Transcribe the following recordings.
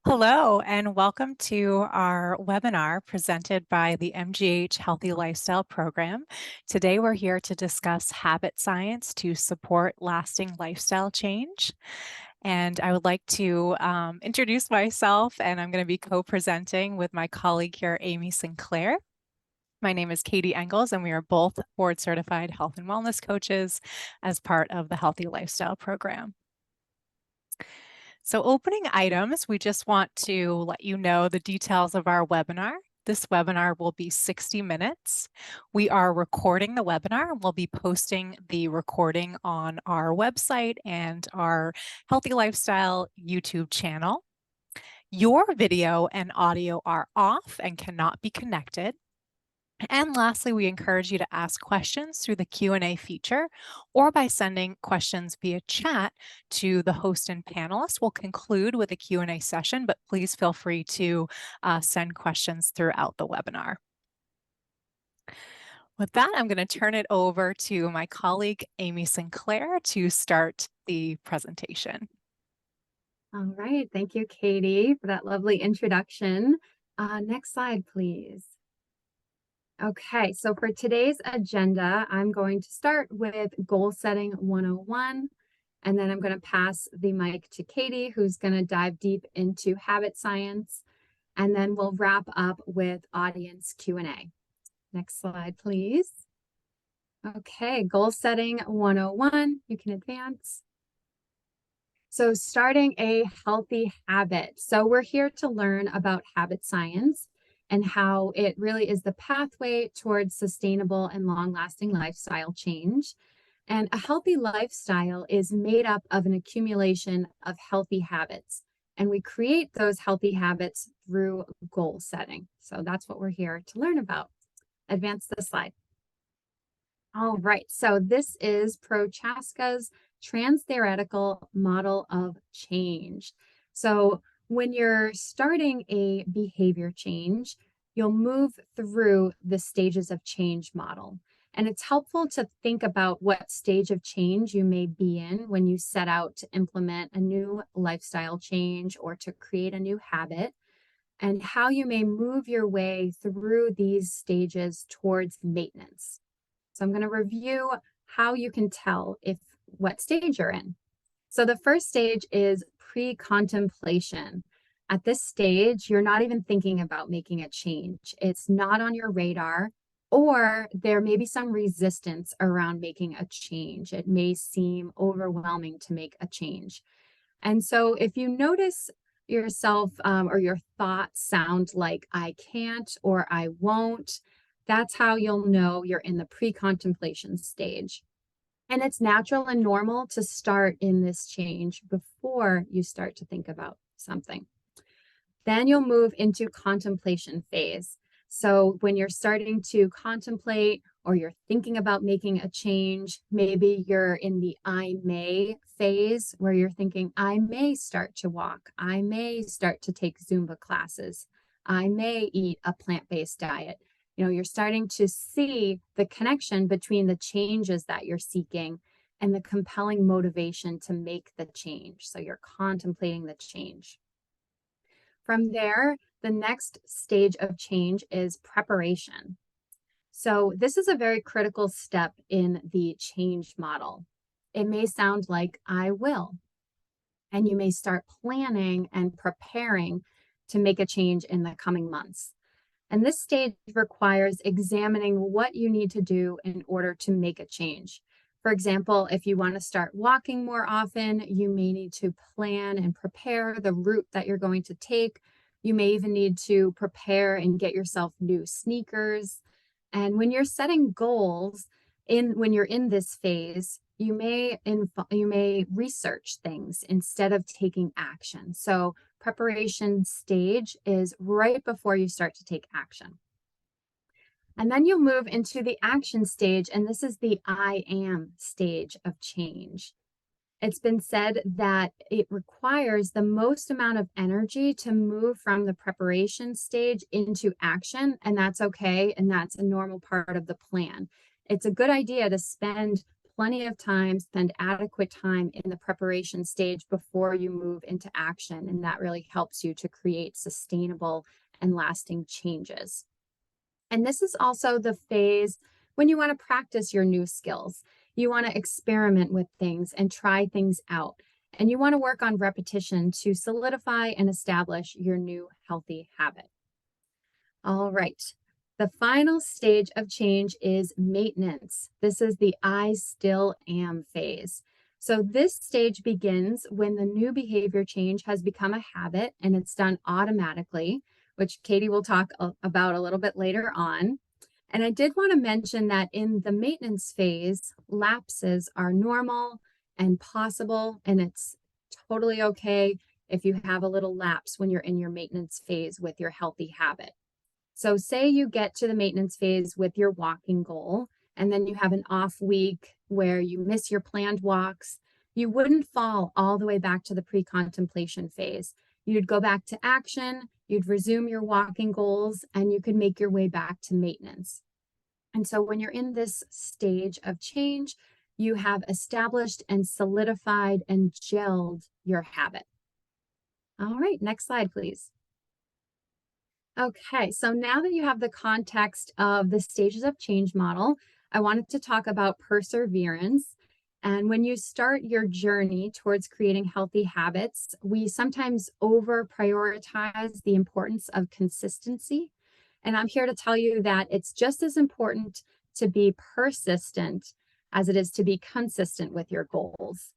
Hello, and welcome to our webinar presented by the MGH Healthy Lifestyle Program. Today, we're here to discuss habit science to support lasting lifestyle change. And I would like to introduce myself, and I'm going to be co-presenting with my colleague here, Amy Sinclair. My name is Katie Engels, and we are both board-certified health and wellness coaches as part of the Healthy Lifestyle Program. So opening items, we just want to let you know the details of our webinar. This webinar will be 60 minutes. We are recording the webinar. We'll be posting the recording on our website and our Healthy Lifestyle YouTube channel. Your video and audio are off and cannot be connected. And lastly, we encourage you to ask questions through the Q&A feature or by sending questions via chat to the host and panelists. We'll conclude with a Q&A session, but please feel free to send questions throughout the webinar. With that, I'm going to turn it over to my colleague, Amy Sinclair, to start the presentation. All right, thank you, Katie, for that lovely introduction. Next slide, please. Okay, so for today's agenda, I'm going to start with Goal Setting 101, and then I'm going to pass the mic to Katie, who's going to dive deep into habit science, and then we'll wrap up with audience Q&A. Next slide, please. Okay, Goal Setting 101, you can advance. So starting a healthy habit. So we're here to learn about habit science and how it really is the pathway towards sustainable and long-lasting lifestyle change. And a healthy lifestyle is made up of an accumulation of healthy habits. And we create those healthy habits through goal setting. So that's what we're here to learn about. Advance the slide. All right, so this is Prochaska's trans-theoretical model of change. So when you're starting a behavior change, you'll move through the stages of change model. And it's helpful to think about what stage of change you may be in when you set out to implement a new lifestyle change or to create a new habit, and how you may move your way through these stages towards maintenance. So I'm going to review how you can tell what stage you're in. So the first stage is pre-contemplation. At this stage, you're not even thinking about making a change. It's not on your radar, or there may be some resistance around making a change. It may seem overwhelming to make a change. And so if you notice yourself or your thoughts sound like I can't or I won't, that's how you'll know you're in the pre-contemplation stage. And it's natural and normal to start in this change before you start to think about something. Then you'll move into contemplation phase. So when you're starting to contemplate or you're thinking about making a change, maybe you're in the I may phase where you're thinking, I may start to walk. I may start to take Zumba classes. I may eat a plant-based diet. You know, you're starting to see the connection between the changes that you're seeking and the compelling motivation to make the change. So you're contemplating the change. From there, the next stage of change is preparation. So this is a very critical step in the change model. It may sound like I will, and you may start planning and preparing to make a change in the coming months. And this stage requires examining what you need to do in order to make a change. For example, if you want to start walking more often, you may need to plan and prepare the route that you're going to take. You may even need to prepare and get yourself new sneakers. And when you're setting goals, when you're in this phase, you may research things instead of taking action. So preparation stage is right before you start to take action. And then you'll move into the action stage, and this is the I am stage of change. It's been said that it requires the most amount of energy to move from the preparation stage into action, and that's okay, and that's a normal part of the plan. It's a good idea to spend plenty of time, spend adequate time in the preparation stage before you move into action. And that really helps you to create sustainable and lasting changes. And this is also the phase when you want to practice your new skills. You want to experiment with things and try things out. And you want to work on repetition to solidify and establish your new healthy habit. All right. The final stage of change is maintenance. This is the I still am phase. So this stage begins when the new behavior change has become a habit and it's done automatically, which Katie will talk about a little bit later on. And I did want to mention that in the maintenance phase, lapses are normal and possible, and it's totally okay if you have a little lapse when you're in your maintenance phase with your healthy habit. So say you get to the maintenance phase with your walking goal, and then you have an off week where you miss your planned walks. You wouldn't fall all the way back to the pre-contemplation phase. You'd go back to action, you'd resume your walking goals, and you could make your way back to maintenance. And so when you're in this stage of change, you have established and solidified and gelled your habit. All right, next slide, please. Okay, so now that you have the context of the stages of change model, I wanted to talk about perseverance. And when you start your journey towards creating healthy habits, we sometimes over prioritize the importance of consistency. And I'm here to tell you that it's just as important to be persistent as it is to be consistent with your goals.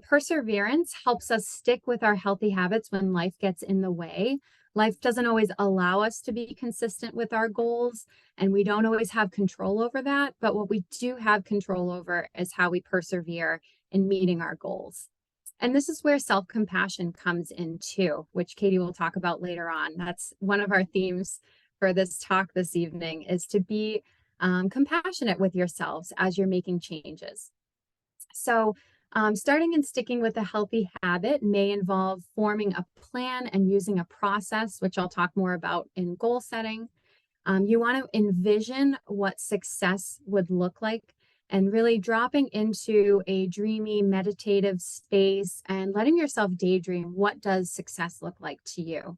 Perseverance helps us stick with our healthy habits when life gets in the way. Life doesn't always allow us to be consistent with our goals, and we don't always have control over that. But what we do have control over is how we persevere in meeting our goals. And this is where self-compassion comes in too, which Katie will talk about later on. That's one of our themes for this talk this evening, is to be compassionate with yourselves as you're making changes. So starting and sticking with a healthy habit may involve forming a plan and using a process, which I'll talk more about in goal setting. You want to envision what success would look like and really dropping into a dreamy, meditative space and letting yourself daydream. What does success look like to you?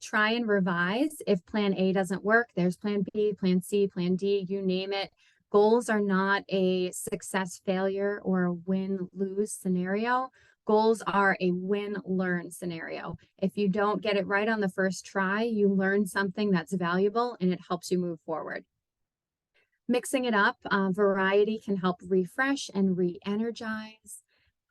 Try and revise. If plan A doesn't work, there's plan B, plan C, plan D, you name it. Goals are not a success failure or a win-lose scenario. Goals are a win-learn scenario. If you don't get it right on the first try, you learn something that's valuable and it helps you move forward. Mixing it up, variety can help refresh and re-energize.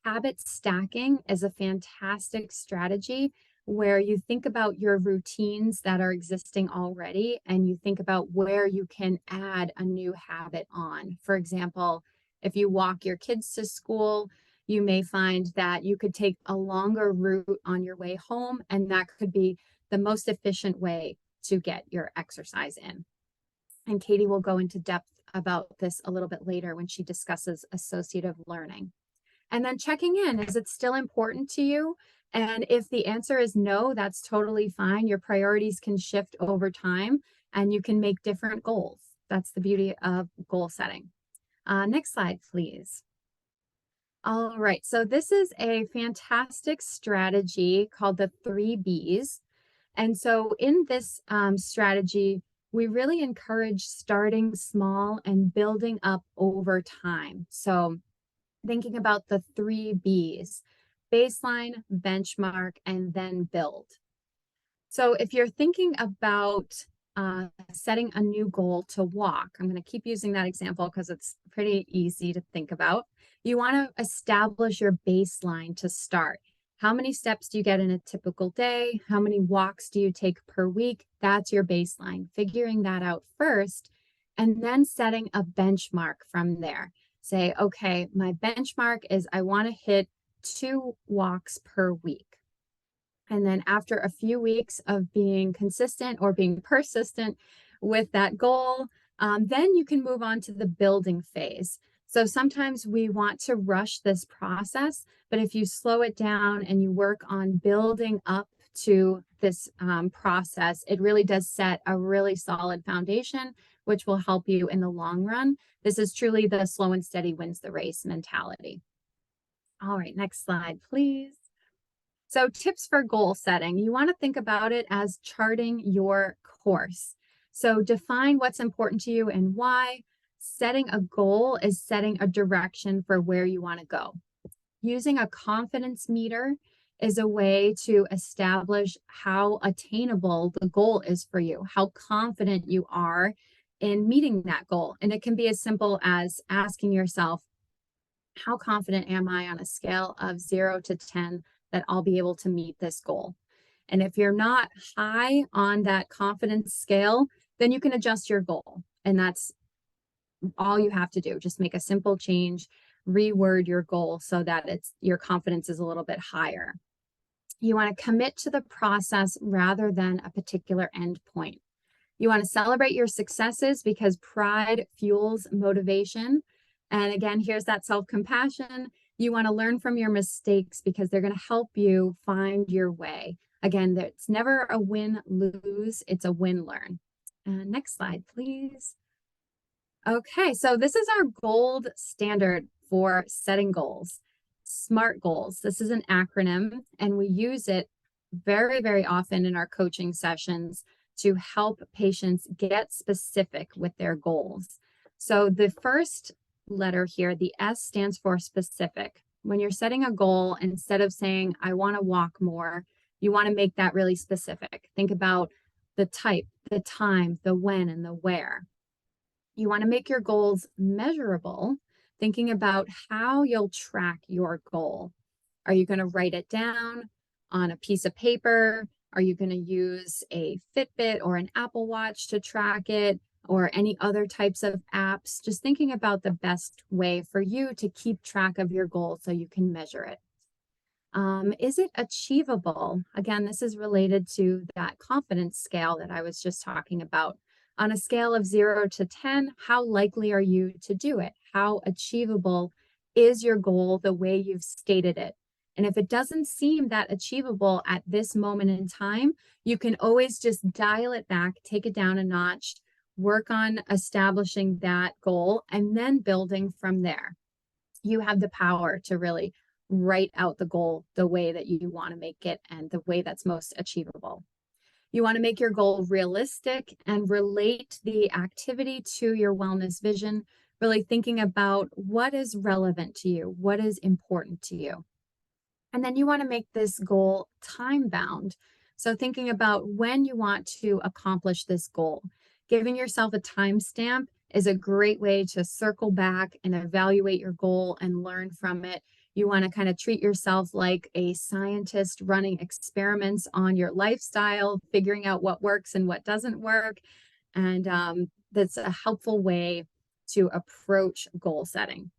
Habit stacking is a fantastic strategy where you think about your routines that are existing already and you think about where you can add a new habit on. For example, if you walk your kids to school, you may find that you could take a longer route on your way home, and that could be the most efficient way to get your exercise in. And Katie will go into depth about this a little bit later when she discusses associative learning. And then checking in, is it still important to you? And if the answer is no, that's totally fine. Your priorities can shift over time and you can make different goals. That's the beauty of goal setting. Next slide, please. All right, so this is a fantastic strategy called the 3 Bs. And so in this strategy, we really encourage starting small and building up over time. So thinking about the 3 Bs, baseline, benchmark, and then build. So if you're thinking about setting a new goal to walk, I'm going to keep using that example because it's pretty easy to think about. You want to establish your baseline to start. How many steps do you get in a typical day? How many walks do you take per week? That's your baseline. Figuring that out first, and then setting a benchmark from there. Say, okay, my benchmark is I want to hit 2 walks per week. And then after a few weeks of being consistent or being persistent with that goal, then you can move on to the building phase. So sometimes we want to rush this process, but if you slow it down and you work on building up to this process, it really does set a really solid foundation which will help you in the long run. This is truly the slow and steady wins the race mentality. All right, next slide, please. So tips for goal setting. You want to think about it as charting your course. So define what's important to you and why. Setting a goal is setting a direction for where you want to go. Using a confidence meter is a way to establish how attainable the goal is for you, how confident you are in meeting that goal. And it can be as simple as asking yourself, how confident am I on a scale of 0 to 10 that I'll be able to meet this goal? And if you're not high on that confidence scale, then you can adjust your goal. And that's all you have to do. Just make a simple change, reword your goal so that your confidence is a little bit higher. You want to commit to the process rather than a particular end point. You want to celebrate your successes because pride fuels motivation. And again, here's that self-compassion. You want to learn from your mistakes because they're going to help you find your way. Again, it's never a win-lose, it's a win-learn. Next slide, please. Okay, so this is our gold standard for setting goals. SMART goals. This is an acronym, and we use it very, very often in our coaching sessions to help patients get specific with their goals. So the first letter here, the S, stands for specific. When you're setting a goal, instead of saying, I want to walk more, you want to make that really specific. Think about the type, the time, the when, and the where. You want to make your goals measurable, thinking about how you'll track your goal. Are you going to write it down on a piece of paper? Are you going to use a Fitbit or an Apple Watch to track it, or any other types of apps? Just thinking about the best way for you to keep track of your goal so you can measure it. Is it achievable? Again, this is related to that confidence scale that I was just talking about. On a scale of 0 to 10, how likely are you to do it? How achievable is your goal the way you've stated it? And if it doesn't seem that achievable at this moment in time, you can always just dial it back, take it down a notch, work on establishing that goal, and then building from there. You have the power to really write out the goal the way that you want to make it and the way that's most achievable. You want to make your goal realistic and relate the activity to your wellness vision, really thinking about what is relevant to you, what is important to you. And then you want to make this goal time bound. So thinking about when you want to accomplish this goal. Giving yourself a timestamp is a great way to circle back and evaluate your goal and learn from it. You want to kind of treat yourself like a scientist running experiments on your lifestyle, figuring out what works and what doesn't work. And that's a helpful way to approach goal setting.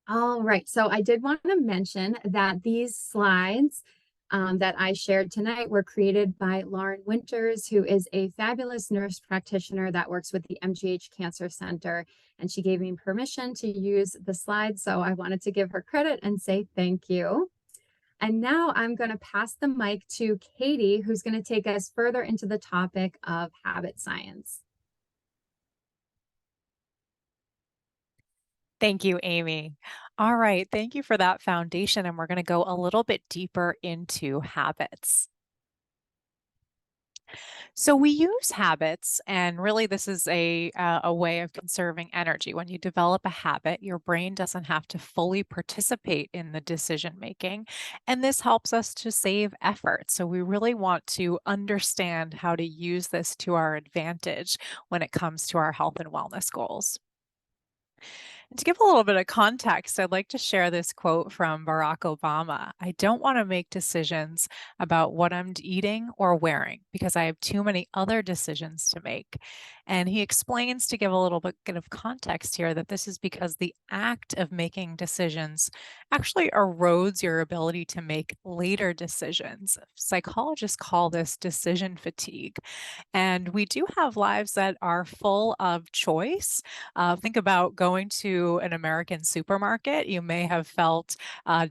All right, so I did want to mention that these slides that I shared tonight were created by Lauren Winters, who is a fabulous nurse practitioner that works with the MGH Cancer Center. And she gave me permission to use the slides, so I wanted to give her credit and say thank you. And now I'm going to pass the mic to Katie, who's going to take us further into the topic of habit science. Thank you, Amy. All right, thank you for that foundation, and we're going to go a little bit deeper into habits. So we use habits, and really this is a way of conserving energy. When you develop a habit, your brain doesn't have to fully participate in the decision making, and this helps us to save effort. So we really want to understand how to use this to our advantage when it comes to our health and wellness goals. And to give a little bit of context, I'd like to share this quote from Barack Obama. I don't want to make decisions about what I'm eating or wearing because I have too many other decisions to make. And he explains, to give a little bit of context here, that this is because the act of making decisions actually erodes your ability to make later decisions. Psychologists call this decision fatigue. And we do have lives that are full of choice. Think about going to an American supermarket. You may have felt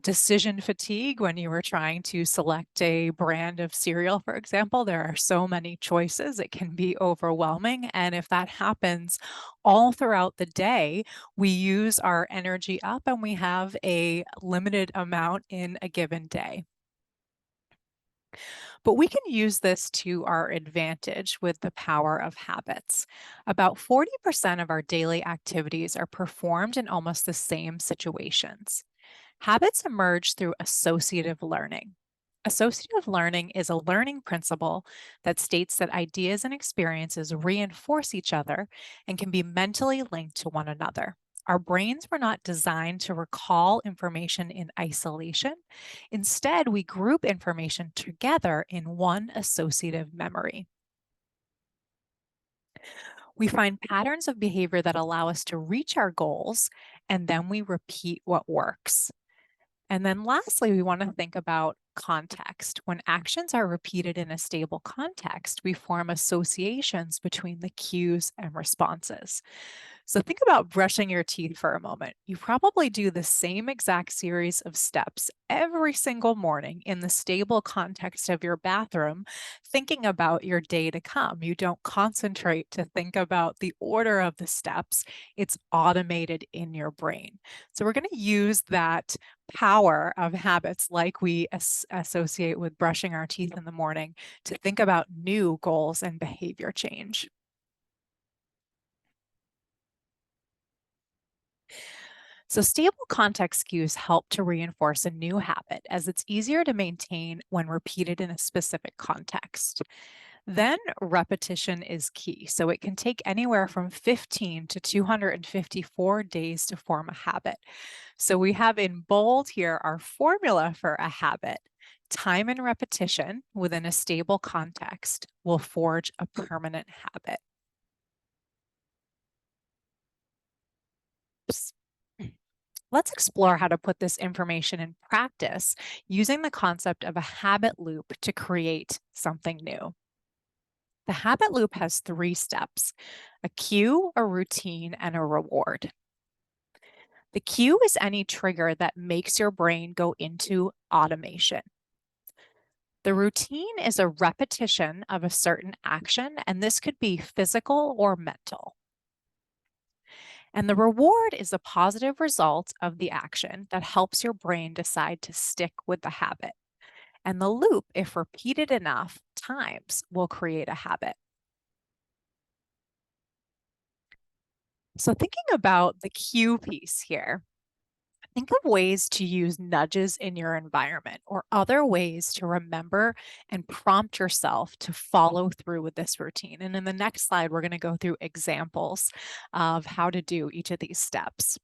decision fatigue when you were trying to select a brand of cereal, for example. There are so many choices, it can be overwhelming. And if that happens all throughout the day, we use our energy up and we have a limited amount in a given day. But we can use this to our advantage with the power of habits. About 40% of our daily activities are performed in almost the same situations. Habits emerge through associative learning. Associative learning is a learning principle that states that ideas and experiences reinforce each other and can be mentally linked to one another. Our brains were not designed to recall information in isolation. Instead, we group information together in one associative memory. We find patterns of behavior that allow us to reach our goals, and then we repeat what works. And then lastly, we want to think about context. When actions are repeated in a stable context, we form associations between the cues and responses. So think about brushing your teeth for a moment. You probably do the same exact series of steps every single morning in the stable context of your bathroom, thinking about your day to come. You don't concentrate to think about the order of the steps. It's automated in your brain. So we're going to use that power of habits like we associate with brushing our teeth in the morning to think about new goals and behavior change. So stable context cues help to reinforce a new habit as it's easier to maintain when repeated in a specific context. Then repetition is key. So it can take anywhere from 15 to 254 days to form a habit. So we have in bold here our formula for a habit. Time and repetition within a stable context will forge a permanent habit. Oops. Let's explore how to put this information in practice using the concept of a habit loop to create something new. The habit loop has 3 steps: a cue, a routine, and a reward. The cue is any trigger that makes your brain go into automation. The routine is a repetition of a certain action, and this could be physical or mental. And the reward is a positive result of the action that helps your brain decide to stick with the habit. And the loop, if repeated enough times, will create a habit. So thinking about the cue piece here, think of ways to use nudges in your environment or other ways to remember and prompt yourself to follow through with this routine. And in the next slide, we're going to go through examples of how to do each of these steps.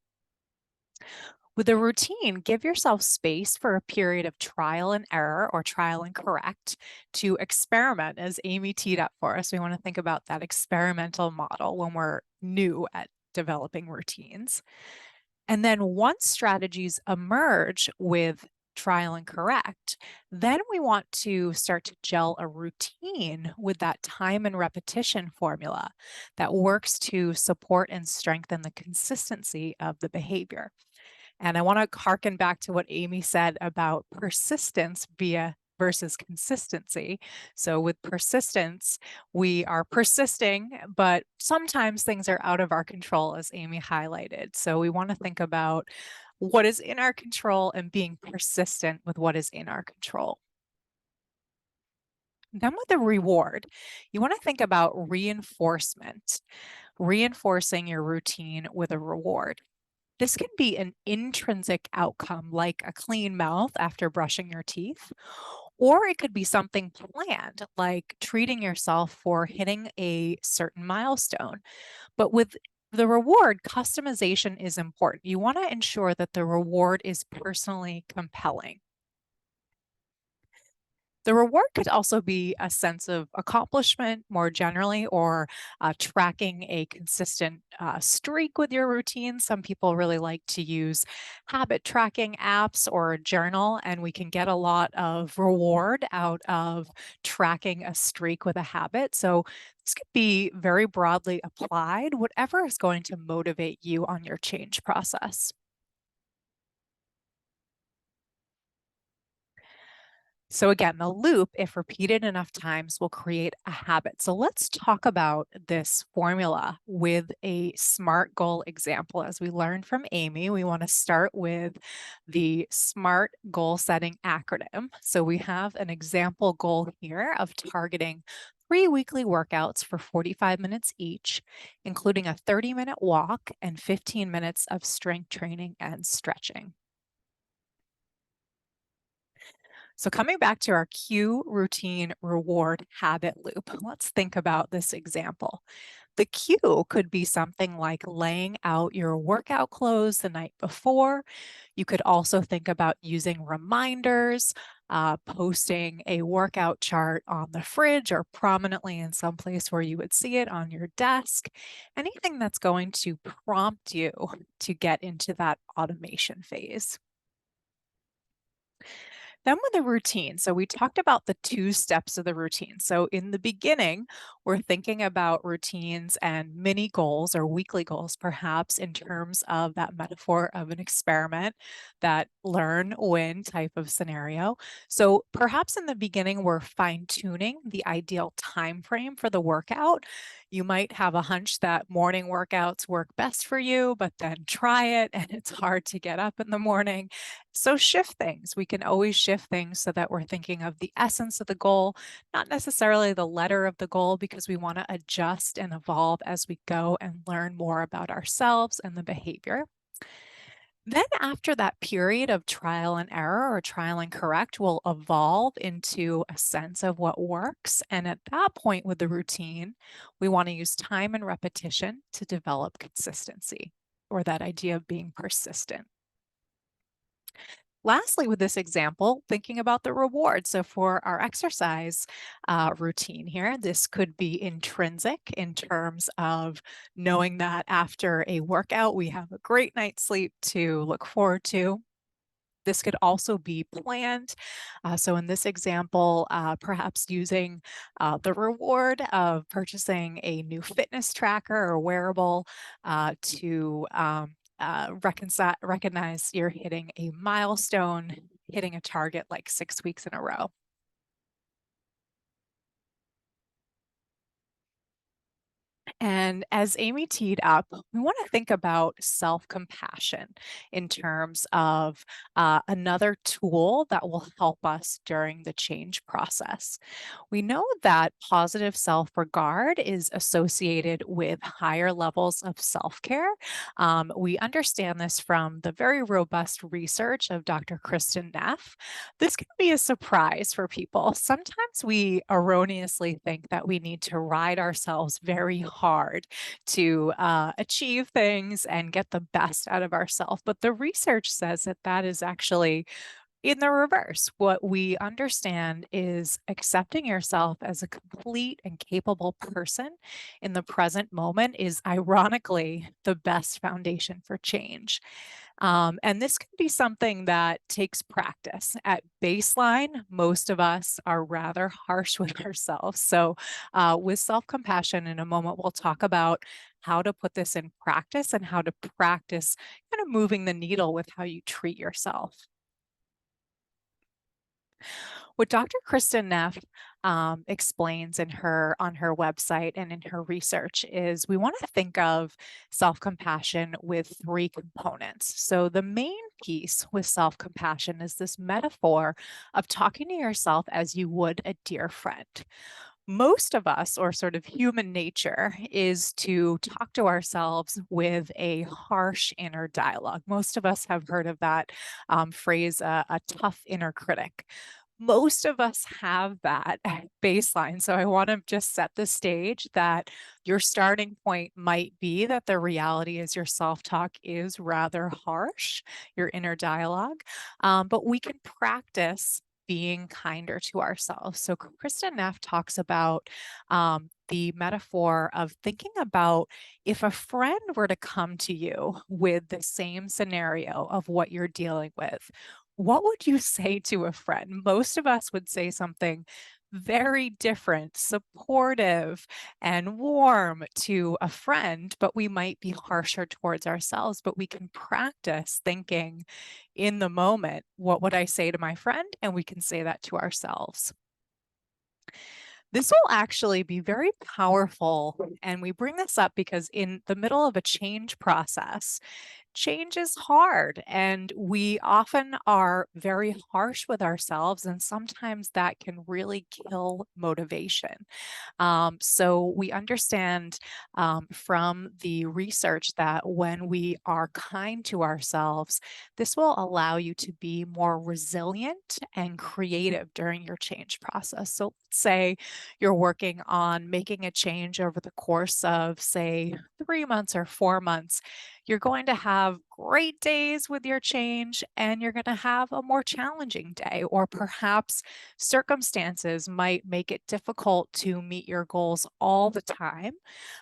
With a routine, give yourself space for a period of trial and error or trial and correct to experiment, as Amy teed up for us. We want to think about that experimental model when we're new at developing routines. And then once strategies emerge with trial and correct, then we want to start to gel a routine with that time and repetition formula that works to support and strengthen the consistency of the behavior. And I want to harken back to what Amy said about persistence versus consistency. So with persistence, we are persisting, but sometimes things are out of our control, as Amy highlighted. So we want to think about what is in our control and being persistent with what is in our control. Then with the reward, you want to think about reinforcement, reinforcing your routine with a reward. This can be an intrinsic outcome like a clean mouth after brushing your teeth, or it could be something planned like treating yourself for hitting a certain milestone. But with the reward, customization is important. You want to ensure that the reward is personally compelling. The reward could also be a sense of accomplishment more generally, or tracking a consistent streak with your routine. Some people really like to use habit tracking apps or a journal, and we can get a lot of reward out of tracking a streak with a habit. So this could be very broadly applied, whatever is going to motivate you on your change process. So again, the loop, if repeated enough times, will create a habit. So let's talk about this formula with a SMART goal example. As we learned from Amy, we want to start with the SMART goal setting acronym. So we have an example goal here of targeting 3 weekly workouts for 45 minutes each, including a 30-minute walk and 15 minutes of strength training and stretching. So coming back to our cue, routine, reward, habit loop, let's think about this example. The cue could be something like laying out your workout clothes the night before. You could also think about using reminders, posting a workout chart on the fridge or prominently in some place where you would see it on your desk. Anything that's going to prompt you to get into that automation phase. Then with the routine, so we talked about the 2 steps of the routine. So in the beginning, we're thinking about routines and mini goals or weekly goals, perhaps in terms of that metaphor of an experiment, that learn, win type of scenario. So perhaps in the beginning, we're fine tuning the ideal time frame for the workout. You might have a hunch that morning workouts work best for you, but then try it and it's hard to get up in the morning. So shift things. We can always shift things so that we're thinking of the essence of the goal, not necessarily the letter of the goal, because we want to adjust and evolve as we go and learn more about ourselves and the behavior. Then after that period of trial and error or trial and correct will evolve into a sense of what works. And at that point with the routine, we want to use time and repetition to develop consistency, or that idea of being persistent. Lastly, with this example, thinking about the reward. So for our exercise routine here, this could be intrinsic in terms of knowing that after a workout, we have a great night's sleep to look forward to. This could also be planned. So in this example, perhaps using the reward of purchasing a new fitness tracker or wearable to recognize you're hitting a milestone, hitting a target like 6 weeks in a row. And as Amy teed up, we want to think about self-compassion in terms of another tool that will help us during the change process. We know that positive self-regard is associated with higher levels of self-care. We understand this from the very robust research of Dr. Kristen Neff. This can be a surprise for people. Sometimes we erroneously think that we need to ride ourselves very hard to achieve things and get the best out of ourselves. But the research says that that is actually in the reverse. What we understand is accepting yourself as a complete and capable person in the present moment is ironically the best foundation for change. And this can be something that takes practice. At baseline, most of us are rather harsh with ourselves. So, with self compassion, in a moment, we'll talk about how to put this in practice and how to practice kind of moving the needle with how you treat yourself. What Dr. Kristen Neff explains in her on her website and in her research is we want to think of self-compassion with 3 components. So the main piece with self-compassion is this metaphor of talking to yourself as you would a dear friend. Most of us, or sort of human nature, is to talk to ourselves with a harsh inner dialogue. Most of us have heard of that phrase, a tough inner critic. Most of us have that at baseline. So I want to just set the stage that your starting point might be that the reality is your self talk is rather harsh, your inner dialogue, but we can practice being kinder to ourselves. So Kristen Neff talks about the metaphor of thinking about if a friend were to come to you with the same scenario of what you're dealing with, what would you say to a friend? Most of us would say something very different, supportive and warm to a friend, but we might be harsher towards ourselves. But we can practice thinking in the moment, what would I say to my friend? And we can say that to ourselves. This will actually be very powerful. And we bring this up because in the middle of a change process, change is hard and we often are very harsh with ourselves, and sometimes that can really kill motivation. So we understand from the research that when we are kind to ourselves, this will allow you to be more resilient and creative during your change process. So let's say you're working on making a change over the course of, say, 3 months or 4 months. You're going to have great days with your change, and you're going to have a more challenging day, or perhaps circumstances might make it difficult to meet your goals all the time.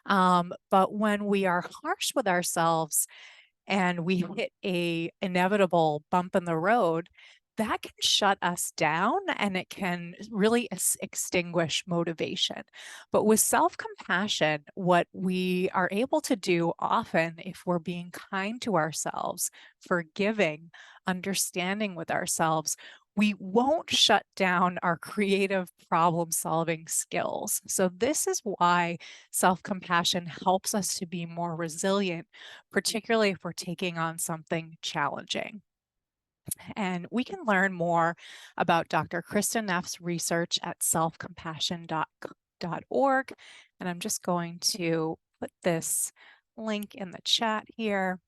But when we are harsh with ourselves and we hit a inevitable bump in the road, that can shut us down and it can really extinguish motivation. But with self-compassion, what we are able to do often, if we're being kind to ourselves, forgiving, understanding with ourselves, we won't shut down our creative problem solving skills. So this is why self-compassion helps us to be more resilient, particularly if we're taking on something challenging. And we can learn more about Dr. Kristen Neff's research at selfcompassion.org. And I'm just going to put this link in the chat here.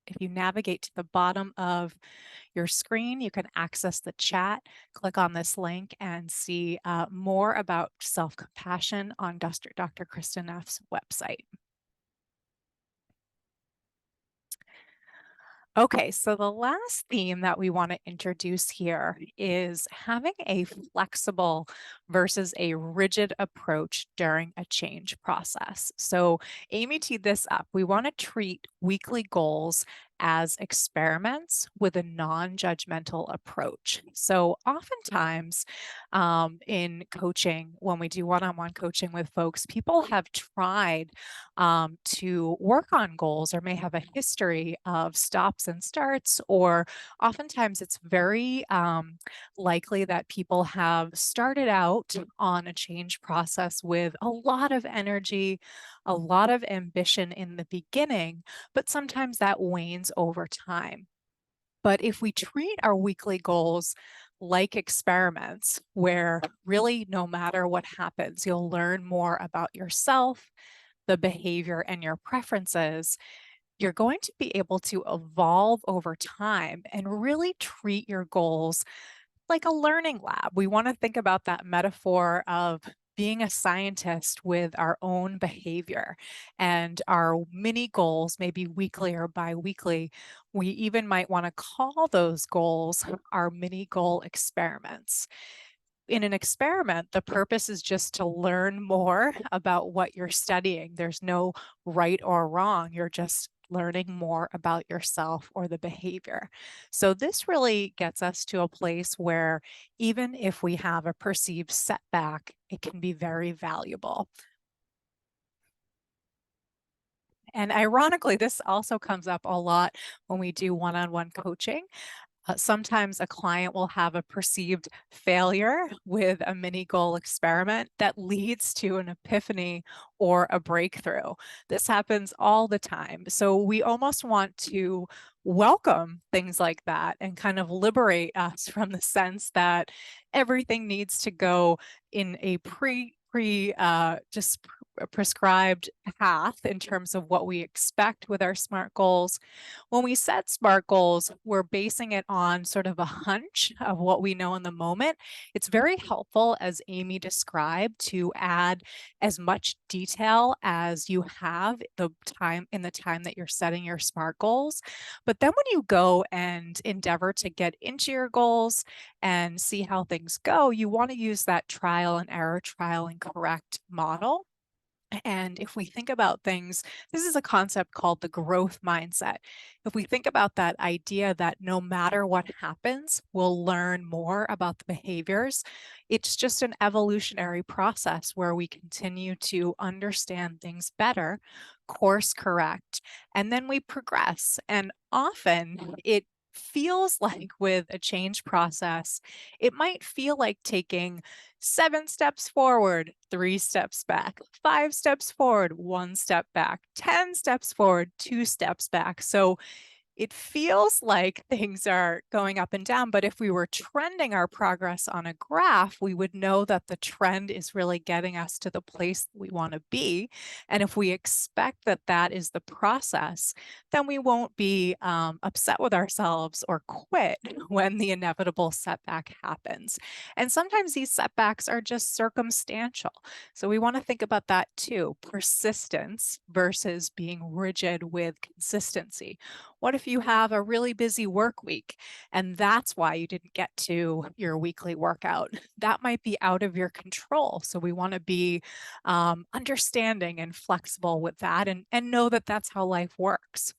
If you navigate to the bottom of your screen, you can access the chat, click on this link, and see more about self-compassion on Dr. Kristen Neff's website. Okay, so the last theme that we want to introduce here is having a flexible versus a rigid approach during a change process. So Amy teed this up. We want to treat weekly goals as experiments with a non-judgmental approach. So oftentimes in coaching, when we do one-on-one coaching with folks, people have tried to work on goals or may have a history of stops and starts, or oftentimes it's very likely that people have started out on a change process with a lot of energy, a lot of ambition in the beginning, but sometimes that wanes over time. But if we treat our weekly goals like experiments, where really no matter what happens, you'll learn more about yourself, the behavior, and your preferences, you're going to be able to evolve over time and really treat your goals like a learning lab. We want to think about that metaphor of being a scientist with our own behavior and our mini goals, maybe weekly or bi-weekly. We even might want to call those goals our mini goal experiments. In an experiment, the purpose is just to learn more about what you're studying. There's no right or wrong. You're just learning more about yourself or the behavior. So this really gets us to a place where even if we have a perceived setback, it can be very valuable. And ironically, this also comes up a lot when we do one-on-one coaching. Sometimes a client will have a perceived failure with a mini goal experiment that leads to an epiphany or a breakthrough. This happens all the time. So we almost want to welcome things like that and kind of liberate us from the sense that everything needs to go in a prescribed path in terms of what we expect with our SMART goals. When we set SMART goals, we're basing it on sort of a hunch of what we know in the moment. It's very helpful, as Amy described, to add as much detail as you have in the time that you're setting your SMART goals. But then when you go and endeavor to get into your goals and see how things go, you want to use that trial and error, trial and correct model. And if we think about things, this is a concept called the growth mindset. If we think about that idea that no matter what happens, we'll learn more about the behaviors, it's just an evolutionary process where we continue to understand things better, course correct, and then we progress. And often it feels like with a change process, it might feel like taking 7 steps forward, 3 steps back, 5 steps forward, 1 step back, 10 steps forward, 2 steps back. So it feels like things are going up and down, but if we were trending our progress on a graph, we would know that the trend is really getting us to the place we want to be. And if we expect that that is the process, then we won't be upset with ourselves or quit when the inevitable setback happens. And sometimes these setbacks are just circumstantial. So we want to think about that too, persistence versus being rigid with consistency. What if you have a really busy work week and that's why you didn't get to your weekly workout? That might be out of your control. So we want to be understanding and flexible with that and know that that's how life works.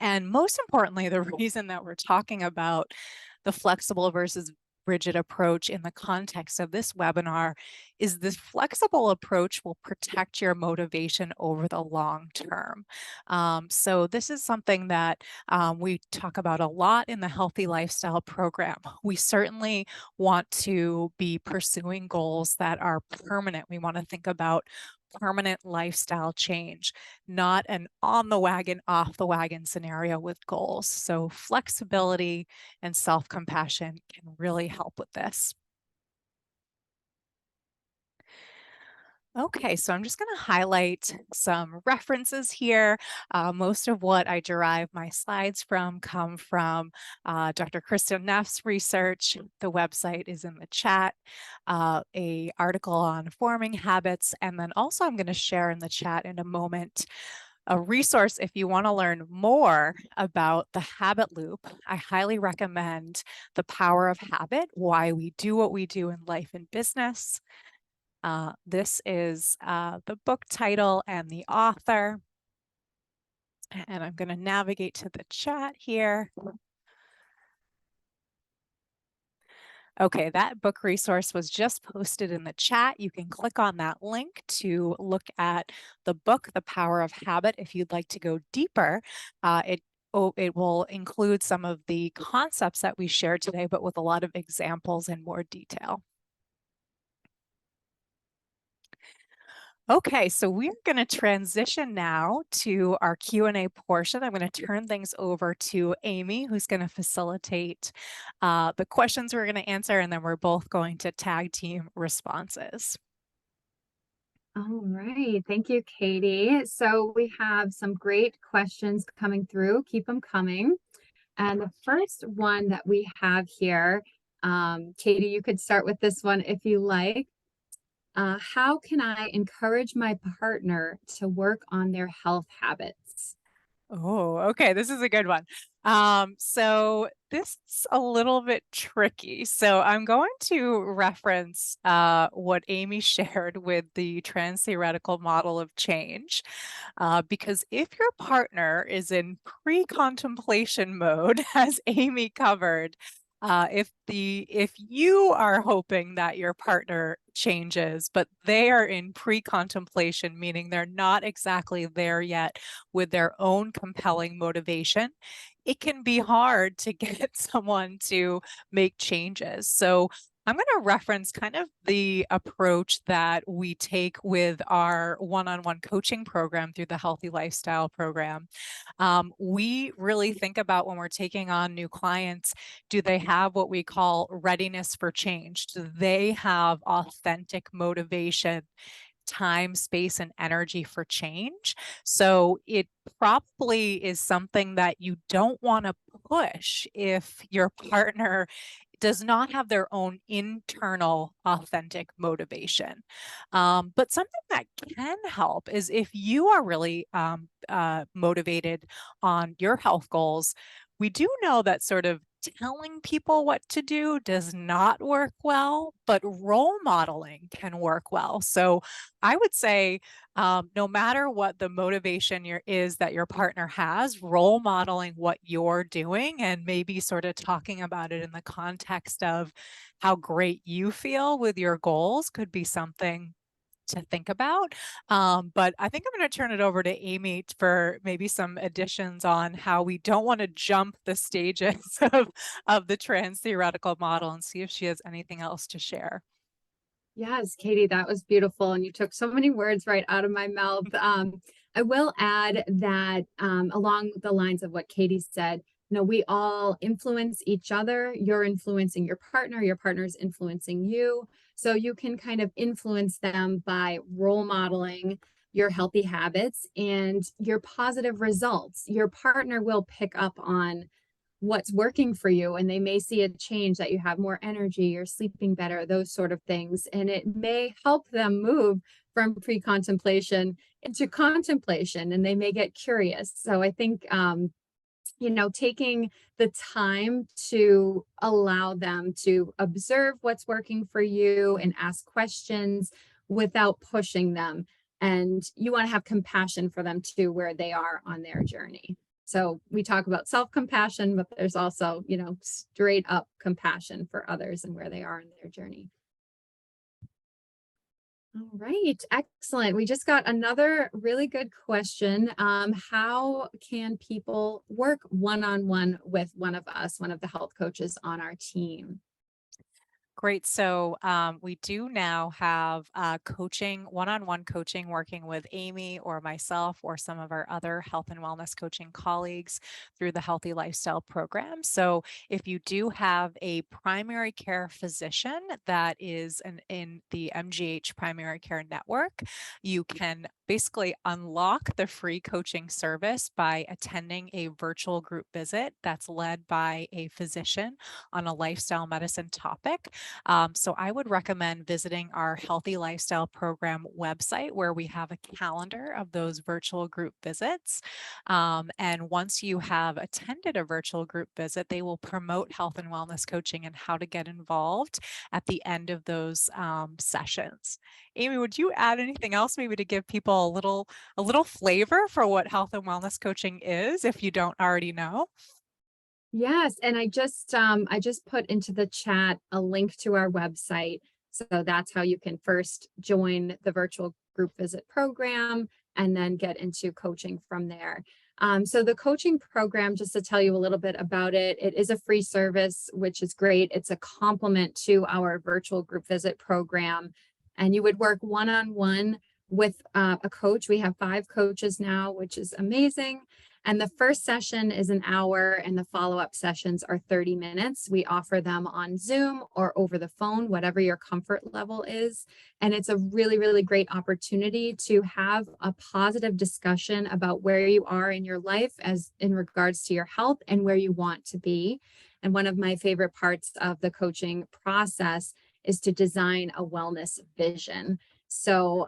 And most importantly, the reason that we're talking about the flexible versus rigid approach in the context of this webinar is this flexible approach will protect your motivation over the long term. So this is something that we talk about a lot in the Healthy Lifestyle program. We certainly want to be pursuing goals that are permanent. We want to think about permanent lifestyle change, not an on the wagon, off the wagon scenario with goals. So flexibility and self-compassion can really help with this. Okay, so I'm just going to highlight some references here. Most of what I derive my slides from come from Dr. Kristen Neff's research. The website is in the chat, a article on forming habits, and then also I'm going to share in the chat in a moment a resource if you want to learn more about the habit loop. I highly recommend The Power of Habit, Why We Do What We Do in Life and Business. This is the book title and the author. And I'm going to navigate to the chat here. Okay, that book resource was just posted in the chat. You can click on that link to look at the book, The Power of Habit, if you'd like to go deeper. It will include some of the concepts that we shared today, but with a lot of examples in more detail. Okay, so we're going to transition now to our Q&A portion. I'm going to turn things over to Amy, who's going to facilitate the questions we're going to answer, and then we're both going to tag team responses. All right. Thank you, Katie. So we have some great questions coming through. Keep them coming. And the first one that we have here, Katie, you could start with this one if you like. How can I encourage my partner to work on their health habits? Oh, okay. This is a good one. So this is a little bit tricky. So I'm going to reference what Amy shared with the trans-theoretical model of change. Because if your partner is in pre-contemplation mode, as Amy covered, if you are hoping that your partner changes, but they are in pre-contemplation, meaning they're not exactly there yet with their own compelling motivation, it can be hard to get someone to make changes. So I'm going to reference kind of the approach that we take with our one-on-one coaching program through the Healthy Lifestyle program. We really think about when we're taking on new clients, do they have what we call readiness for change? Do they have authentic motivation, time, space, and energy for change? So it probably is something that you don't want to push if your partner does not have their own internal authentic motivation. But something that can help is if you are really motivated on your health goals, we do know that sort of telling people what to do does not work well, but role modeling can work well. So I would say, no matter what the motivation is that your partner has, role modeling what you're doing and maybe sort of talking about it in the context of how great you feel with your goals could be something to think about. But I think I'm going to turn it over to Amy for maybe some additions on how we don't want to jump the stages of the trans theoretical model and see if she has anything else to share. Yes, Katie, that was beautiful. And you took so many words right out of my mouth. I will add that along the lines of what Katie said, we all influence each other. You're influencing your partner's influencing you. So you can kind of influence them by role modeling your healthy habits and your positive results. Your partner will pick up on what's working for you, and they may see a change, that you have more energy, you're sleeping better, those sort of things, and it may help them move from pre-contemplation into contemplation, and they may get curious. So I think taking the time to allow them to observe what's working for you and ask questions without pushing them, and you want to have compassion for them too, where they are on their journey. So we talk about self-compassion, but there's also, straight up compassion for others and where they are in their journey. All right, excellent. We just got another really good question. How can people work one-on-one with one of us, one of the health coaches on our team? Great. So we do now have coaching, one-on-one coaching, working with Amy or myself or some of our other health and wellness coaching colleagues through the Healthy Lifestyle Program. So if you do have a primary care physician that is in the MGH primary care network, you can basically unlock the free coaching service by attending a virtual group visit that's led by a physician on a lifestyle medicine topic. So I would recommend visiting our Healthy Lifestyle Program website, where we have a calendar of those virtual group visits. And once you have attended a virtual group visit, they will promote health and wellness coaching and how to get involved at the end of those sessions. Amy, would you add anything else maybe to give people a little flavor for what health and wellness coaching is, if you don't already know? Yes, and I just put into the chat a link to our website. So that's how you can first join the virtual group visit program and then get into coaching from there. So the coaching program, just to tell you a little bit about it, it is a free service, which is great. It's a complement to our virtual group visit program. And you would work one-on-one with a coach. We have 5 coaches now, which is amazing. And the first session is an hour and the follow-up sessions are 30 minutes. We offer them on Zoom or over the phone, whatever your comfort level is. And it's a really, really great opportunity to have a positive discussion about where you are in your life as in regards to your health and where you want to be. And one of my favorite parts of the coaching process is to design a wellness vision. So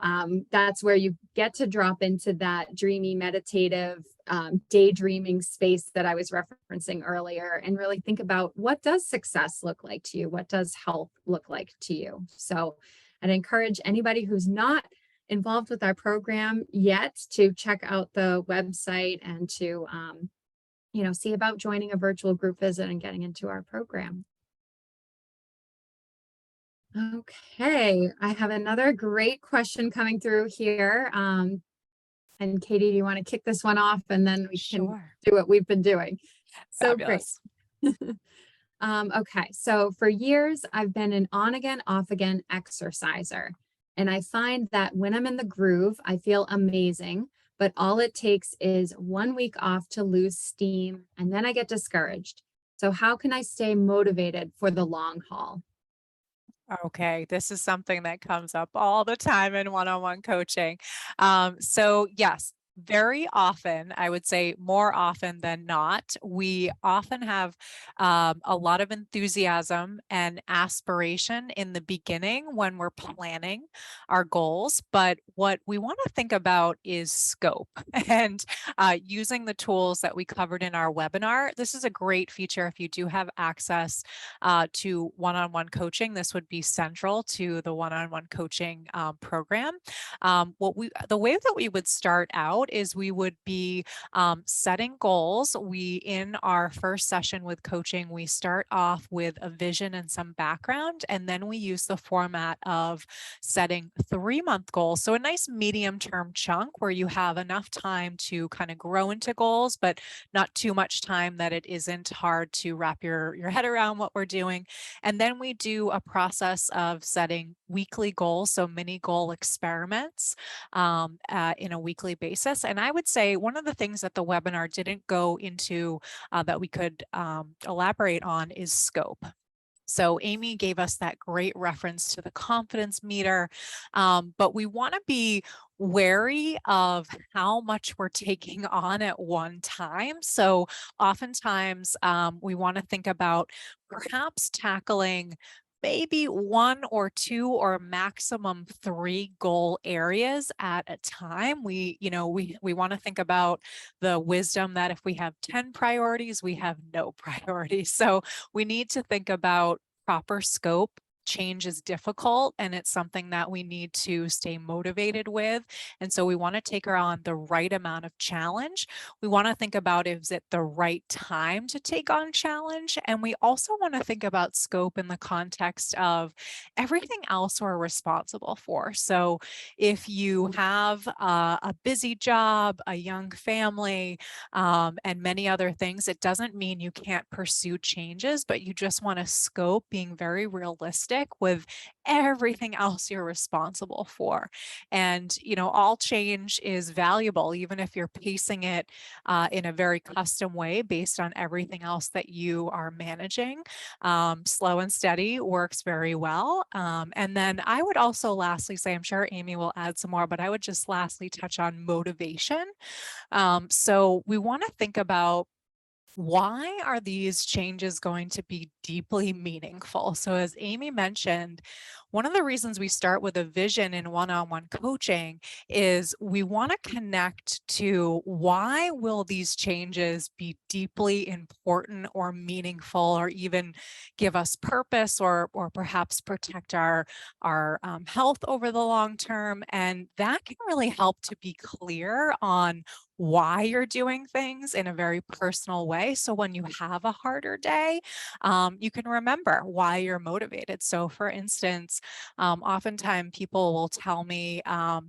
that's where you get to drop into that dreamy, meditative, daydreaming space that I was referencing earlier, and really think about, what does success look like to you? What does health look like to you? So I'd encourage anybody who's not involved with our program yet to check out the website and to see about joining a virtual group visit and getting into our program. Okay, I have another great question coming through here. And Katie, do you want to kick this one off, and then we can do what we've been doing? So Fabulous. great. Okay, so for years, I've been an on again, off again exerciser. And I find that when I'm in the groove, I feel amazing, but all it takes is 1 week off to lose steam, and then I get discouraged. So how can I stay motivated for the long haul? Okay, this is something that comes up all the time in one-on-one coaching. So yes, very often, I would say more often than not, we often have a lot of enthusiasm and aspiration in the beginning when we're planning our goals. But what we want to think about is scope and using the tools that we covered in our webinar. This is a great feature if you do have access to one-on-one coaching. This would be central to the one-on-one coaching program. The way that we would start out is we would be setting goals. In our first session with coaching, we start off with a vision and some background, and then we use the format of setting 3-month goals. So a nice medium term chunk where you have enough time to kind of grow into goals, but not too much time that it isn't hard to wrap your head around what we're doing. And then we do a process of setting weekly goals, so mini goal experiments in a weekly basis. And I would say one of the things that the webinar didn't go into that we could elaborate on is scope. So Amy gave us that great reference to the confidence meter, but we want to be wary of how much we're taking on at one time. So oftentimes we want to think about perhaps tackling maybe 1 or 2 or maximum 3 goal areas at a time. We want to think about the wisdom that if we have 10 priorities, we have no priorities. So we need to think about proper scope. Change is difficult and it's something that we need to stay motivated with. And so we want to take her on the right amount of challenge. We want to think about, is it the right time to take on challenge? And we also want to think about scope in the context of everything else we're responsible for. So if you have a busy job, a young family, and many other things, it doesn't mean you can't pursue changes, but you just want to scope being very realistic with everything else you're responsible for. And, all change is valuable, even if you're pacing it in a very custom way based on everything else that you are managing. Slow and steady works very well. And then I would also lastly say, I'm sure Amy will add some more, but I would just lastly touch on motivation. So we want to think about, why are these changes going to be deeply meaningful? So as Amy mentioned, one of the reasons we start with a vision in one-on-one coaching is we want to connect to, why will these changes be deeply important or meaningful, or even give us purpose, or perhaps protect our health over the long term. And that can really help to be clear on why you're doing things in a very personal way. So when you have a harder day, you can remember why you're motivated. So for instance, oftentimes people will tell me, I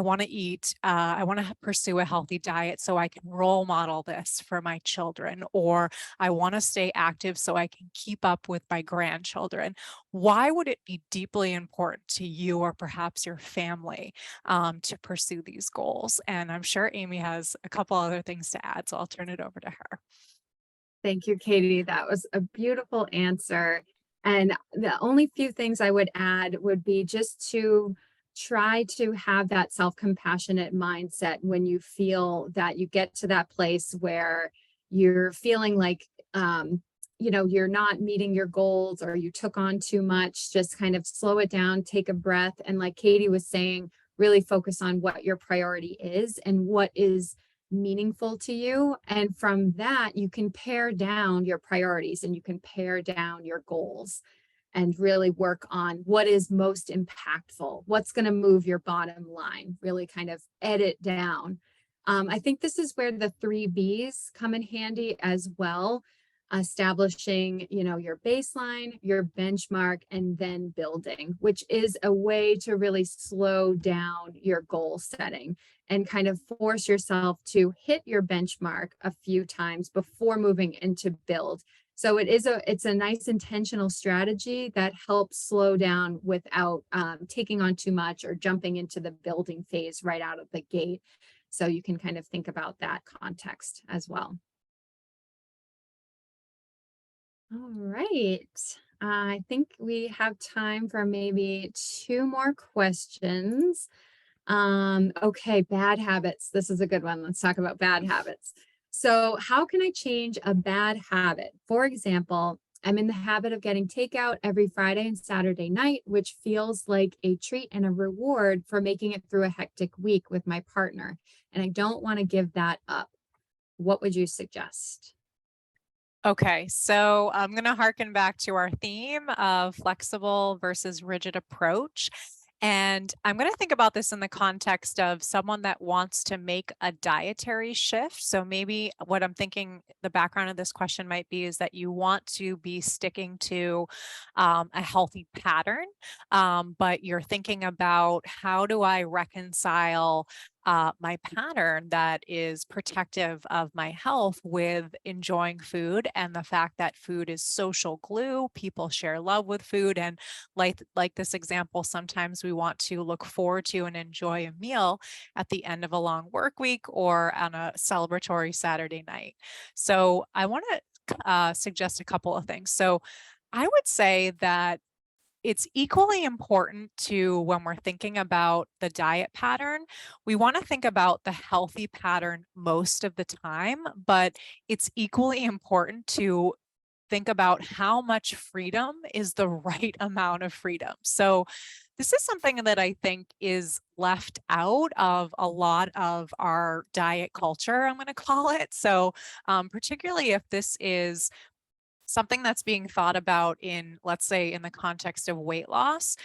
want to I want to pursue a healthy diet so I can role model this for my children, or I want to stay active so I can keep up with my grandchildren. Why would it be deeply important to you or perhaps your family to pursue these goals? And I'm sure Amy has a couple other things to add, so I'll turn it over to her. Thank you, Katie. That was a beautiful answer. And the only few things I would add would be just to try to have that self-compassionate mindset when you feel that you get to that place where you're feeling like, you're not meeting your goals, or you took on too much. Just kind of slow it down, take a breath. And like Katie was saying, really focus on what your priority is and what is meaningful to you. And from that, you can pare down your priorities and you can pare down your goals and really work on what is most impactful, what's going to move your bottom line, really kind of edit down. I think this is where the 3 Bs come in handy as well. Establishing, your baseline, your benchmark, and then building, which is a way to really slow down your goal setting and kind of force yourself to hit your benchmark a few times before moving into build. So it's a nice intentional strategy that helps slow down without taking on too much or jumping into the building phase right out of the gate. So you can kind of think about that context as well. All right. I think we have time for maybe 2 more questions. Okay, bad habits. This is a good one. Let's talk about bad habits. So, how can I change a bad habit? For example, I'm in the habit of getting takeout every Friday and Saturday night, which feels like a treat and a reward for making it through a hectic week with my partner. And I don't want to give that up. What would you suggest? Okay, so I'm going to harken back to our theme of flexible versus rigid approach. And I'm going to think about this in the context of someone that wants to make a dietary shift. So maybe what I'm thinking the background of this question might be is that you want to be sticking to a healthy pattern, but you're thinking about how do I reconcile my pattern that is protective of my health with enjoying food and the fact that food is social glue. People share love with food. And like this example, sometimes we want to look forward to and enjoy a meal at the end of a long work week or on a celebratory Saturday night. So I want to suggest a couple of things. So I would say that it's equally important to when we're thinking about the diet pattern, we want to think about the healthy pattern most of the time, but it's equally important to think about how much freedom is the right amount of freedom. So this is something that I think is left out of a lot of our diet culture, I'm going to call it. So particularly if this is something that's being thought about in, let's say, in the context of weight loss.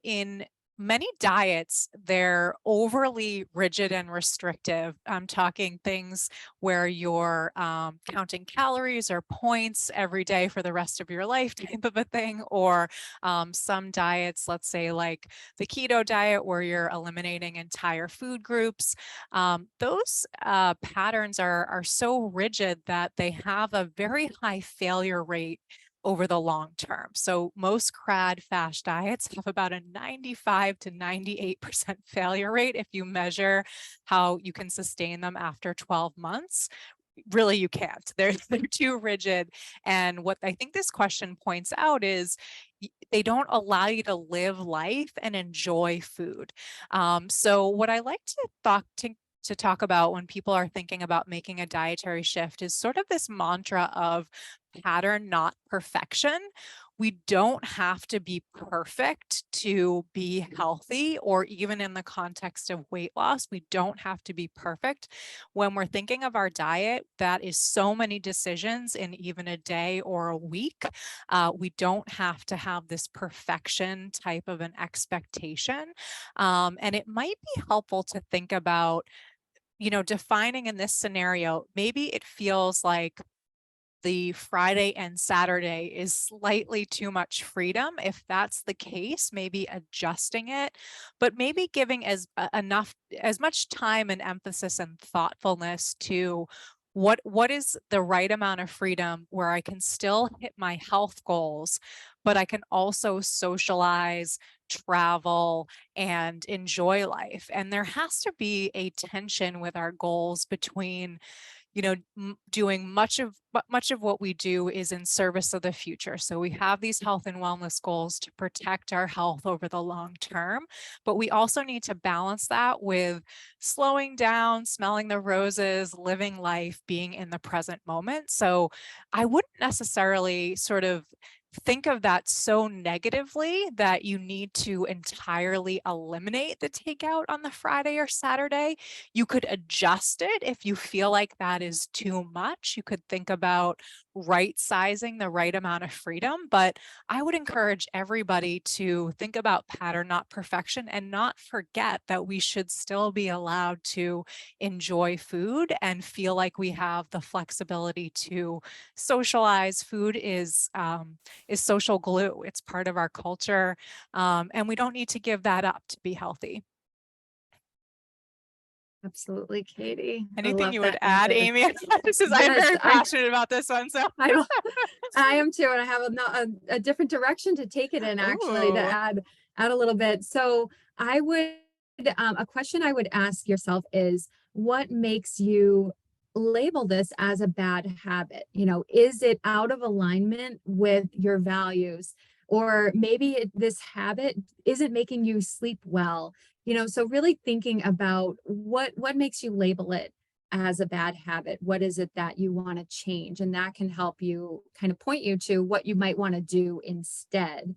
In many diets, they're overly rigid and restrictive. I'm talking things where you're counting calories or points every day for the rest of your life type of a thing, or some diets, let's say like the keto diet, where you're eliminating entire food groups. Those patterns are so rigid that they have a very high failure rate over the long term. So most CRAD FAST diets have about a 95 to 98% failure rate if you measure how you can sustain them after 12 months. Really, you can't. They're too rigid. And what I think this question points out is they don't allow you to live life and enjoy food. So what I like to talk about when people are thinking about making a dietary shift is sort of this mantra of pattern, not perfection. We don't have to be perfect to be healthy, or even in the context of weight loss, we don't have to be perfect. When we're thinking of our diet, that is so many decisions in even a day or a week. We don't have to have this perfection type of an expectation. And it might be helpful to think about, defining in this scenario, maybe it feels like the Friday and Saturday is slightly too much freedom. If that's the case, maybe adjusting it, but maybe giving as much time and emphasis and thoughtfulness to what is the right amount of freedom where I can still hit my health goals, but I can also socialize, travel, and enjoy life. And there has to be a tension with our goals between doing much of what we do is in service of the future. So we have these health and wellness goals to protect our health over the long term, but we also need to balance that with slowing down, smelling the roses, living life, being in the present moment. So I wouldn't necessarily sort of think of that so negatively that you need to entirely eliminate the takeout on the Friday or Saturday. You could adjust it if you feel like that is too much. You could think about right sizing the right amount of freedom, but I would encourage everybody to think about pattern, not perfection, and not forget that we should still be allowed to enjoy food and feel like we have the flexibility to socialize. Food is social glue. It's part of our culture, and we don't need to give that up to be healthy. Absolutely, Katie. I Anything love you would that add, answer. Amy? I'm Yes, very passionate about this one. So I am too, and I have a different direction to take it in, actually, to Ooh. add a little bit. So I would a question I would ask yourself is, what makes you label this as a bad habit? Is it out of alignment with your values? Or maybe this habit isn't making you sleep well. So really thinking about what makes you label it as a bad habit. What is it that you want to change? And that can help you kind of point you to what you might want to do instead.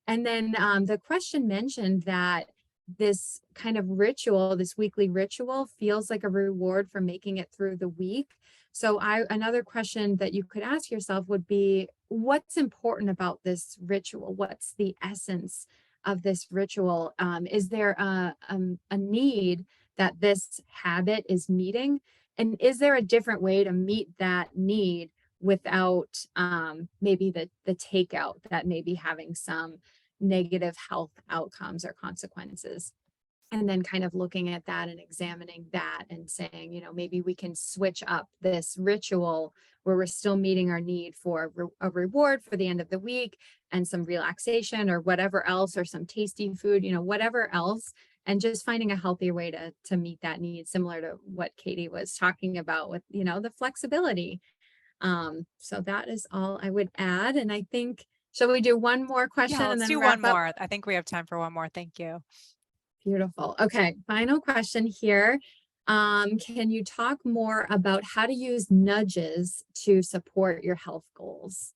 And then the question mentioned that this kind of ritual, this weekly ritual, feels like a reward for making it through the week. So another question that you could ask yourself would be, what's important about this ritual? What's the essence of this ritual? Is there a need that this habit is meeting? And is there a different way to meet that need without maybe the takeout that may be having some negative health outcomes or consequences? And then kind of looking at that and examining that and saying, maybe we can switch up this ritual where we're still meeting our need for a reward for the end of the week and some relaxation or whatever else, or some tasty food, whatever else, and just finding a healthier way to meet that need, similar to what Katie was talking about with, the flexibility. So that is all I would add. And I think, shall we do one more question Yeah, and let's then do wrap one up? more. I think we have time for one more. Thank you. Beautiful. Okay, final question here. Can you talk more about how to use nudges to support your health goals?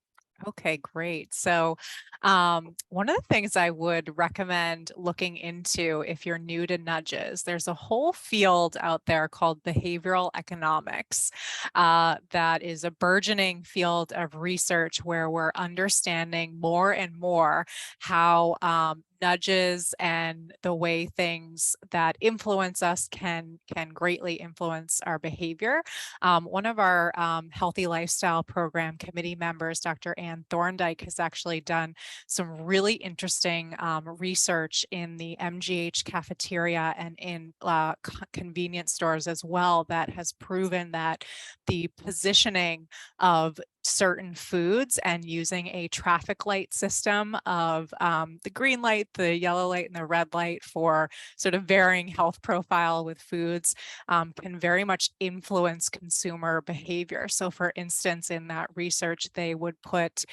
Okay, great. So, one of the things I would recommend looking into if you're new to nudges, there's a whole field out there called behavioral economics that is a burgeoning field of research where we're understanding more and more how nudges and the way things that influence us can greatly influence our behavior. One of our Healthy Lifestyle Program committee members, Dr. Ann Thorndike, has actually done some really interesting research in the MGH cafeteria and in convenience stores as well, that has proven that the positioning of certain foods and using a traffic light system of the green light, the yellow light, and the red light for sort of varying health profile with foods can very much influence consumer behavior. So for instance, in that research, they would put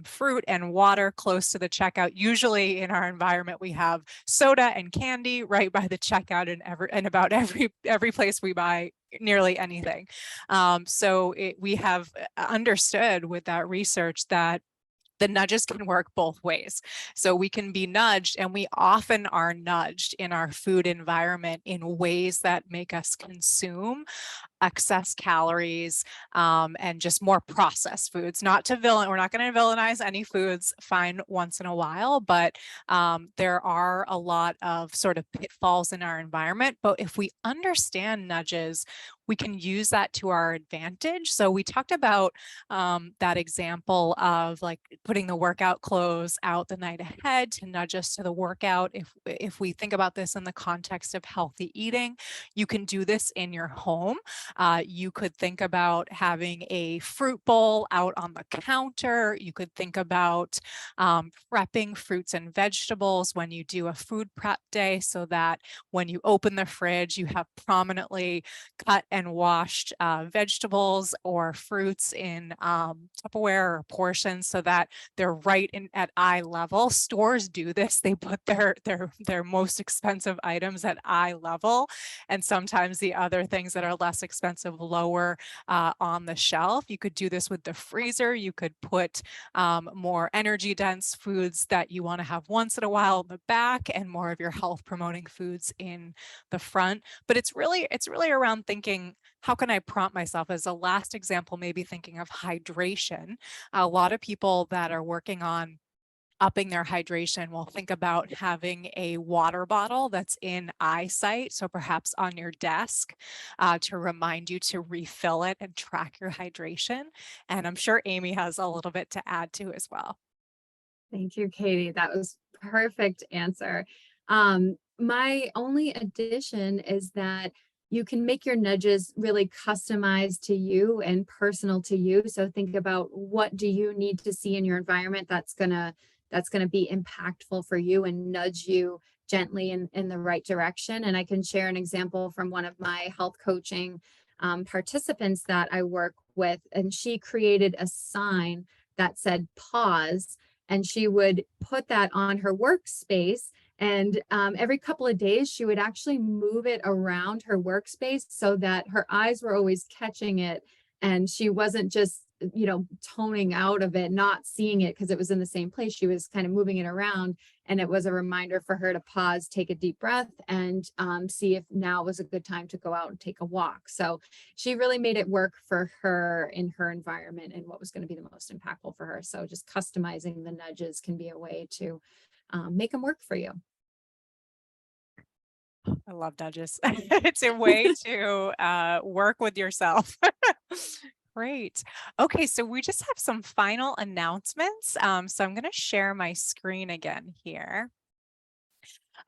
fruit and water close to the checkout. Usually in our environment, we have soda and candy right by the checkout in about every place we buy nearly anything. So we have understood with that research that the nudges can work both ways. So we can be nudged, and we often are nudged in our food environment in ways that make us consume excess calories and just more processed foods. We're not going to villainize any foods, fine once in a while, but there are a lot of sort of pitfalls in our environment. But if we understand nudges, we can use that to our advantage. So we talked about that example of like putting the workout clothes out the night ahead to nudge us to the workout. If we think about this in the context of healthy eating, you can do this in your home. You could think about having a fruit bowl out on the counter. You could think about prepping fruits and vegetables when you do a food prep day, so that when you open the fridge, you have prominently cut and washed vegetables or fruits in Tupperware or portions, so that they're right at eye level. Stores do this. They put their most expensive items at eye level, and sometimes the other things that are less expensive lower on the shelf. You could do this with the freezer. You could put more energy dense foods that you want to have once in a while in the back, and more of your health promoting foods in the front. But it's really around thinking, how can I prompt myself? As a last example, maybe thinking of hydration. A lot of people that are working on upping their hydration will think about having a water bottle that's in eyesight, so perhaps on your desk, to remind you to refill it and track your hydration. And I'm sure Amy has a little bit to add to as well. Thank you, Katie. That was perfect answer. My only addition is that you can make your nudges really customized to you and personal to you. So think about, what do you need to see in your environment that's gonna be impactful for you and nudge you gently in the right direction. And I can share an example from one of my health coaching participants that I work with, and she created a sign that said pause, and she would put that on her workspace. And every couple of days, she would actually move it around her workspace so that her eyes were always catching it. And she wasn't just, toning out of it, not seeing it because it was in the same place. She was kind of moving it around. And it was a reminder for her to pause, take a deep breath, and see if now was a good time to go out and take a walk. So she really made it work for her in her environment and what was going to be the most impactful for her. So just customizing the nudges can be a way to make them work for you. I love nudges. It's a way to work with yourself. Great. Okay, so we just have some final announcements. So I'm going to share my screen again here.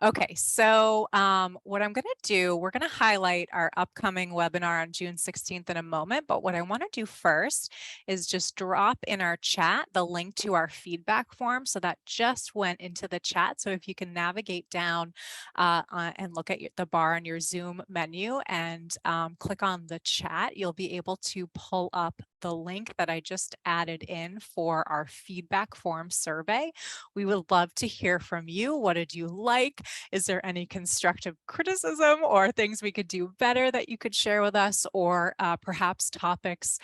Okay, so what I'm going to do, we're going to highlight our upcoming webinar on June 16th in a moment, but what I want to do first is just drop in our chat the link to our feedback form. So that just went into the chat. So if you can navigate down and look at the bar on your Zoom menu and click on the chat, you'll be able to pull up the link that I just added in for our feedback form survey. We would love to hear from you. What did you like? Is there any constructive criticism or things we could do better that you could share with us, or perhaps topics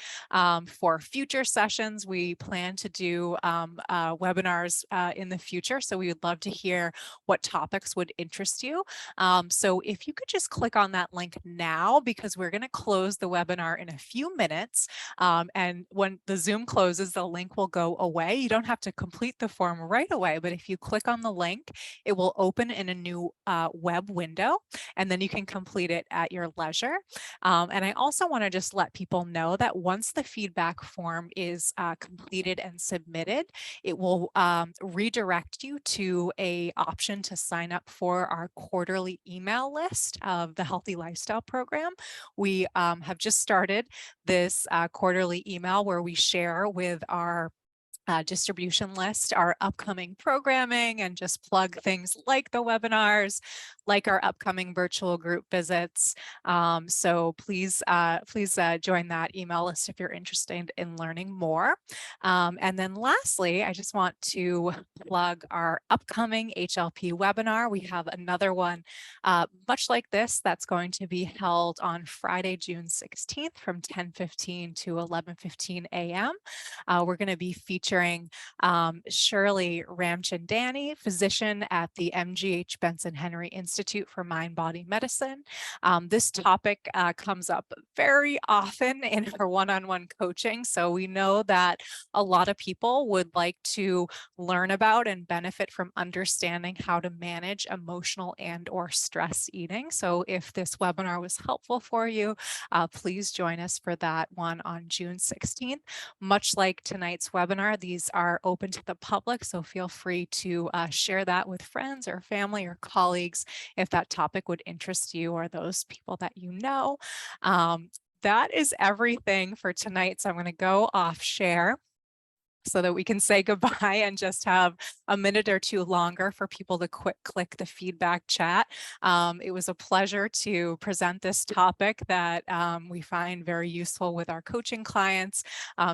for future sessions? We plan to do webinars in the future, so we would love to hear what topics would interest you. So if you could just click on that link now, because we're going to close the webinar in a few minutes. And when the Zoom closes, the link will go away. You don't have to complete the form right away, but if you click on the link, it will open in a new web window, and then you can complete it at your leisure. And I also want to just let people know that once the feedback form is completed and submitted, it will redirect you to an option to sign up for our quarterly email list of the Healthy Lifestyle Program. We have just started this quarterly email where we share with our distribution list our upcoming programming and just plug things like the webinars, like our upcoming virtual group visits. So please join that email list if you're interested in learning more. And then lastly, I just want to plug our upcoming HLP webinar. We have another one much like this that's going to be held on Friday, June 16th from 10:15 to 11:15 a.m. We're going to be featuring Shirley Ramchandani, physician at the MGH Benson Henry Institute for Mind Body Medicine. This topic comes up very often in our one-on-one coaching. So we know that a lot of people would like to learn about and benefit from understanding how to manage emotional and/or stress eating. So if this webinar was helpful for you, please join us for that one on June 16th. Much like tonight's webinar, these are open to the public, so feel free to share that with friends or family or colleagues if that topic would interest you or those people that you know. That is everything for tonight, so I'm going to go off share so that we can say goodbye and just have a minute or two longer for people to click the feedback chat. It was a pleasure to present this topic that we find very useful with our coaching clients.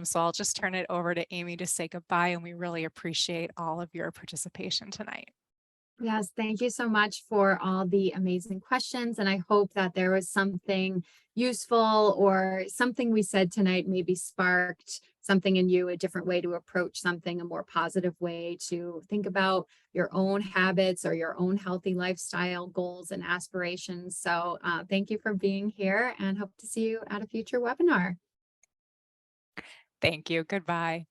So I'll just turn it over to Amy to say goodbye, and we really appreciate all of your participation tonight. Yes, thank you so much for all the amazing questions. And I hope that there was something useful or something we said tonight maybe sparked something in you, a different way to approach something, a more positive way to think about your own habits or your own healthy lifestyle goals and aspirations. So thank you for being here, and hope to see you at a future webinar. Thank you. Goodbye.